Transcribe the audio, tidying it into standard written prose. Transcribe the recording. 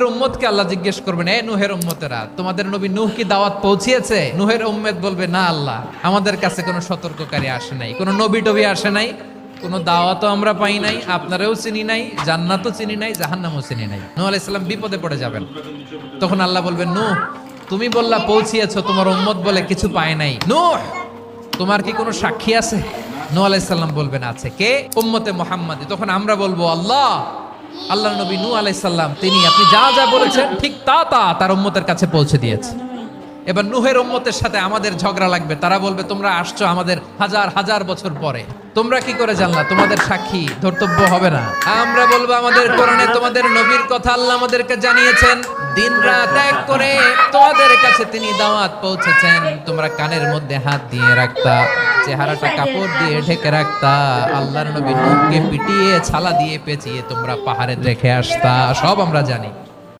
উম্মতকে আল্লাহ জিজ্ঞেস করবেন, এ নূহের উম্মতেরা, তোমাদের নবী নূহ কি দাওয়াত পৌঁছিয়েছে? নূহের উম্মত বলবে, না আল্লাহ, আমাদের কাছে কোনো সতর্ককারী আসে নাই, কোনো নবী টবি আসে নাই, কোনো দাওয়াতও আমরা পাই নাই, আপনারাও চিনি নাই, জান্নাতও চিনি নাই, জাহান্নামও চিনি নাই। নূহ আলাইহিস সালাম বিপদে পড়ে যাবেন। তখন আল্লাহ বলবেন, নূহ তুমি বললা পৌঁছিয়েছো, তোমার উম্মত বলে কিছু পায় নাই। নূহ তোমার কি কোনো সাক্ষী আছে? নূহ আলাইহিস সালাম বলবেন, আছে। কে? উম্মতে মুহাম্মাদি। তখন আমরা বলবো, আল্লাহ, আল্লাহর নবী নূহ আলাইহিস সালাম তিনি আপনি যা যা বলেছেন ঠিক তা তার উম্মতের কাছে পৌঁছে দিয়েছে। এবার নূহের উম্মতের সাথে আমাদের ঝগড়া লাগবে। তারা বলবে, তোমরা আসছো আমাদের হাজার হাজার বছর পরে, তোমরা কি করে জানলা? তোমাদের সাক্ষী ধর্তব্য হবে না। আমরা বলবো, আমাদের কোরআনে তোমাদের নবীর কথা আল্লাহ আমাদেরকে জানিয়েছেন, দিন রাত এক করে তোমাদের কাছে তিনি দাওয়াত পৌঁছেছেন। তোমরা কানের মধ্যে হাত দিয়ে রাখতা, চেহারাটা কাপড় দিয়ে ঢেকে রাখতা, আল্লাহর নবী নূহকে পিটিয়ে ছালা দিয়ে পেঁচিয়ে তোমরা পাহাড়ে রেখে আসতা, সব আমরা জানি।